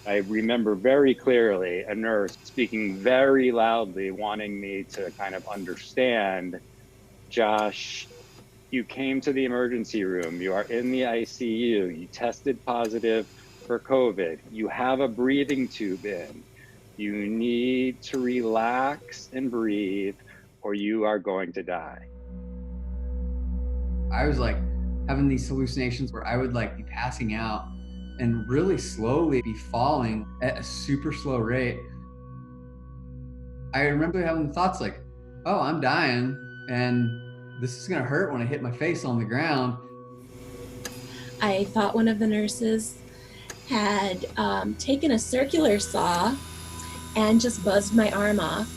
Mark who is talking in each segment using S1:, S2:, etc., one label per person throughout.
S1: I remember very clearly a nurse speaking very loudly, wanting me to kind of understand, Josh, you came to the emergency room, you are in the ICU, you tested positive for COVID, you have a breathing tube in, you need to relax and breathe or you are going to die.
S2: I was like having these hallucinations where I would like be passing out and really slowly be falling at a super slow rate. I remember having thoughts like, oh, I'm dying and this is gonna hurt when I hit my face on the ground.
S3: I thought one of the nurses had taken a circular saw and just buzzed my arm off,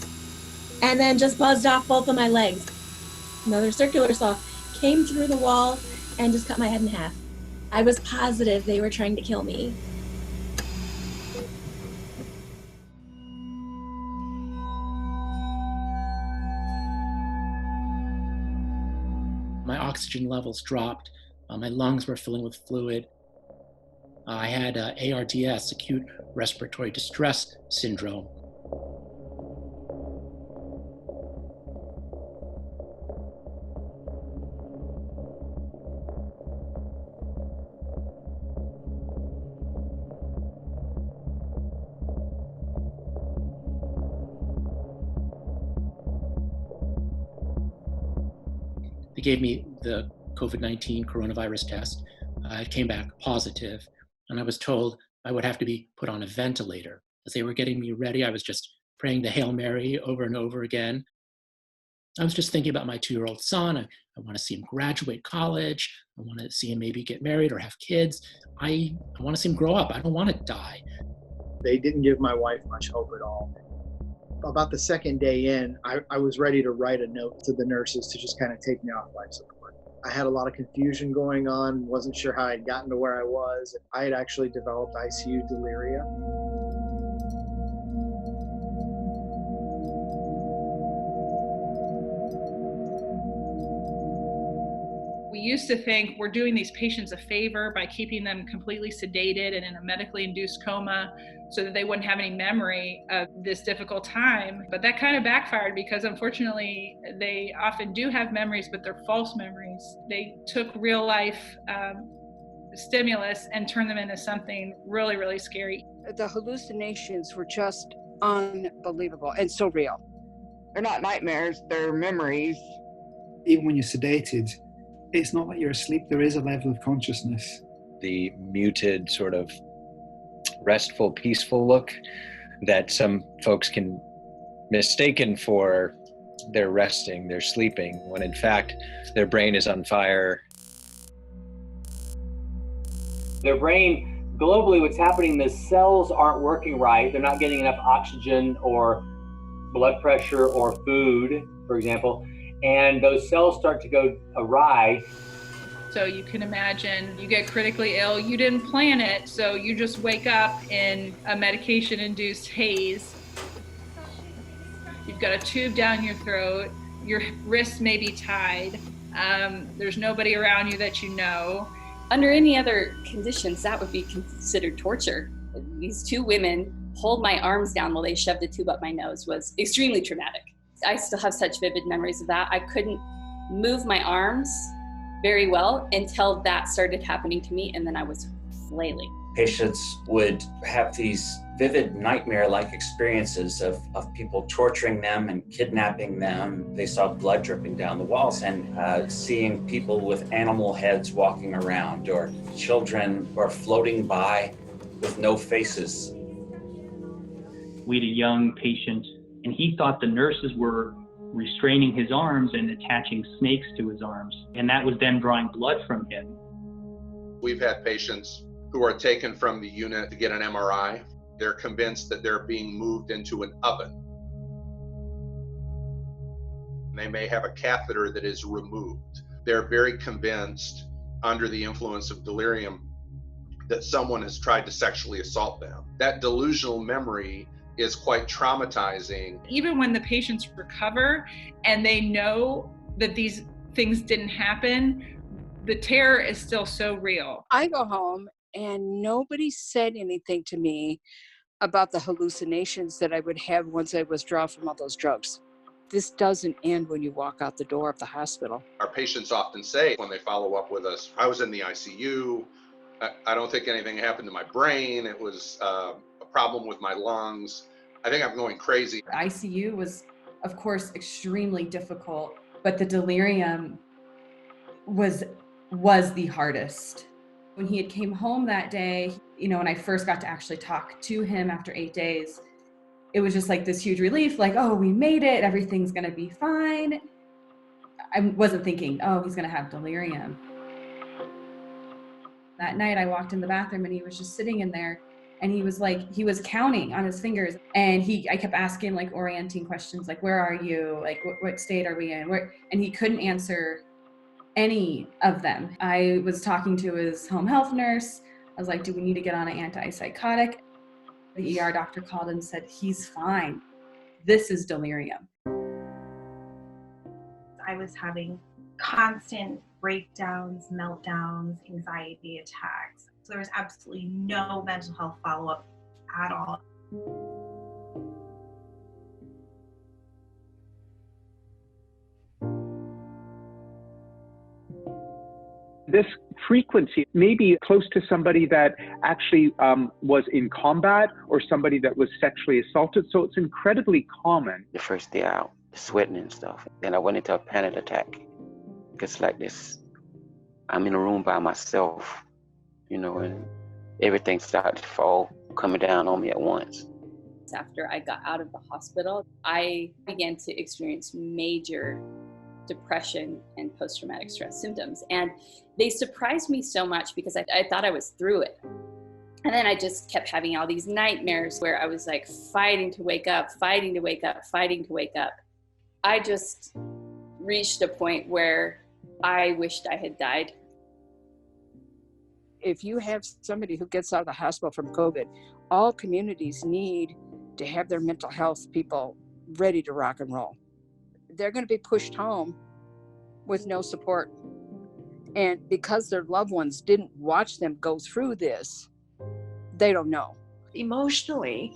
S3: and then just buzzed off both of my legs. Another circular saw came through the wall and just cut my head in half. I was positive they were trying to kill me.
S4: My oxygen levels dropped. My lungs were filling with fluid. I had ARDS, Acute Respiratory Distress Syndrome. They gave me the COVID-19 coronavirus test. It came back positive, and I was told I would have to be put on a ventilator. As they were getting me ready, I was just praying the Hail Mary over and over again. I was just thinking about my 2-year-old son. I want to see him graduate college. I want to see him maybe get married or have kids. I want to see him grow up. I don't want to die.
S5: They didn't give my wife much hope at all. About the second day in, I was ready to write a note to the nurses to just kind of take me off life support. I had a lot of confusion going on, wasn't sure how I'd gotten to where I was. I had actually developed ICU delirium.
S6: We used to think we're doing these patients a favor by keeping them completely sedated and in a medically induced coma so that they wouldn't have any memory of this difficult time. But that kind of backfired because unfortunately they often do have memories, but they're false memories. They took real life stimulus and turned them into something really, really scary.
S7: The hallucinations were just unbelievable and so real.
S8: They're not nightmares, they're memories.
S9: Even when you're sedated, it's not that you're asleep, there is a level of consciousness.
S10: The muted, sort of restful, peaceful look that some folks can mistaken for they're resting, they're sleeping, when in fact their brain is on fire.
S11: Their brain, globally, what's happening, the cells aren't working right. They're not getting enough oxygen or blood pressure or food, for example. And those cells start to go awry.
S6: So you can imagine you get critically ill, you didn't plan it, so you just wake up in a medication-induced haze. You've got a tube down your throat, your wrists may be tied, there's nobody around you that you know.
S12: Under any other conditions, that would be considered torture. These two women hold my arms down while they shoved a tube up my nose was extremely traumatic. I still have such vivid memories of that. I couldn't move my arms very well until that started happening to me, and then I was flailing.
S13: Patients would have these vivid nightmare-like experiences of people torturing them and kidnapping them. They saw blood dripping down the walls and seeing people with animal heads walking around, or children who are floating by with no faces.
S14: We had a young patient, and he thought the nurses were restraining his arms and attaching snakes to his arms, and that was then drawing blood from him.
S15: We've had patients who are taken from the unit to get an MRI. They're convinced that they're being moved into an oven. They may have a catheter that is removed. They're very convinced, under the influence of delirium, that someone has tried to sexually assault them. That delusional memory is quite traumatizing.
S6: Even when the patients recover and they know that these things didn't happen, the terror is still so real.
S7: I go home And nobody said anything to me about the hallucinations that I would have once I withdraw from all those drugs. This doesn't end when you walk out the door of the hospital.
S15: Our patients often say when they follow up with us, I was in the ICU. I don't think anything happened to my brain. It was a problem with my lungs. I think I'm going crazy.
S16: ICU was, of course, extremely difficult, but the delirium was the hardest. When he had came home that day, when I first got to actually talk to him after 8 days, it was just like this huge relief, like, oh, we made it, everything's gonna be fine. I wasn't thinking, oh, he's gonna have delirium. That night I walked in the bathroom and he was just sitting in there and he was counting on his fingers. And I kept asking like orienting questions, like, where are you? Like, what state are we in? And he couldn't answer any of them. I was talking to his home health nurse. I was like, do we need to get on an antipsychotic? The ER doctor called and said, he's fine. This is delirium.
S17: I was having constant breakdowns, meltdowns, anxiety attacks. So there was absolutely no mental health follow-up at all.
S18: This frequency may be close to somebody that actually was in combat or somebody that was sexually assaulted. So it's incredibly common.
S19: The first day out, sweating and stuff. Then I went into a panic attack. It's like this, I'm in a room by myself, and everything started to fall, coming down on me at once.
S12: After I got out of the hospital, I began to experience major depression and post-traumatic stress symptoms. And they surprised me so much because I thought I was through it. And then I just kept having all these nightmares where I was like fighting to wake up, fighting to wake up, fighting to wake up. I just reached a point where I wished I had died.
S7: If you have somebody who gets out of the hospital from COVID, all communities need to have their mental health people ready to rock and roll. They're going to be pushed home with no support. And because their loved ones didn't watch them go through this, they don't know.
S20: Emotionally,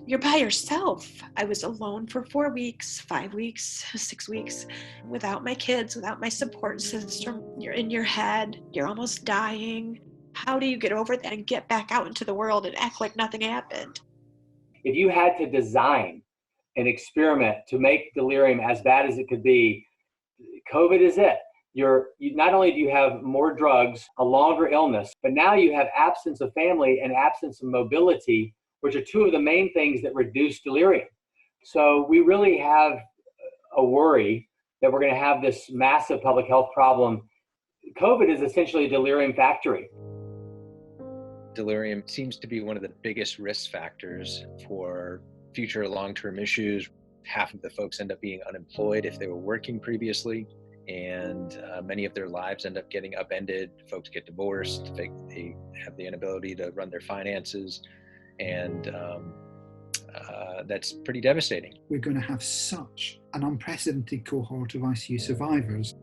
S20: you're by yourself. I was alone for 4 weeks, 5 weeks, 6 weeks, without my kids, without my support system. You're in your head, you're almost dying. How do you get over that and get back out into the world and act like nothing happened?
S11: If you had to design an experiment to make delirium as bad as it could be, COVID is it. You not only do you have more drugs, a longer illness, but now you have absence of family and absence of mobility, which are two of the main things that reduce delirium. So we really have a worry that we're going to have this massive public health problem. COVID is essentially a delirium factory.
S10: Delirium seems to be one of the biggest risk factors for future long-term issues. Half of the folks end up being unemployed if they were working previously, and many of their lives end up getting upended. Folks get divorced, they have the inability to run their finances, and that's pretty devastating.
S9: We're going to have such an unprecedented cohort of ICU survivors.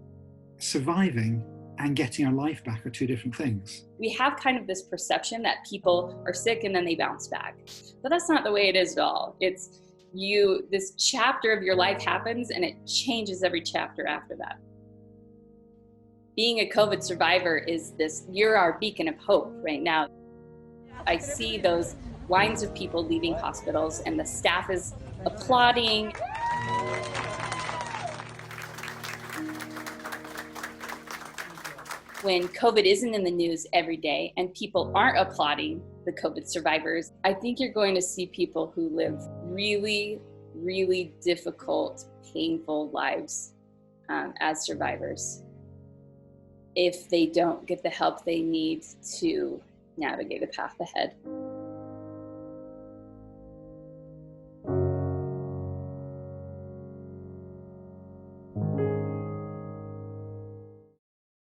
S9: Surviving and getting our life back are two different things.
S12: We have kind of this perception that people are sick and then they bounce back. But that's not the way it is at all. It's this chapter of your life happens and it changes every chapter after that. Being a COVID survivor is you're our beacon of hope right now. I see those lines of people leaving hospitals and the staff is applauding. When COVID isn't in the news every day and people aren't applauding the COVID survivors, I think you're going to see people who live really, really difficult, painful lives as survivors if they don't get the help they need to navigate the path ahead.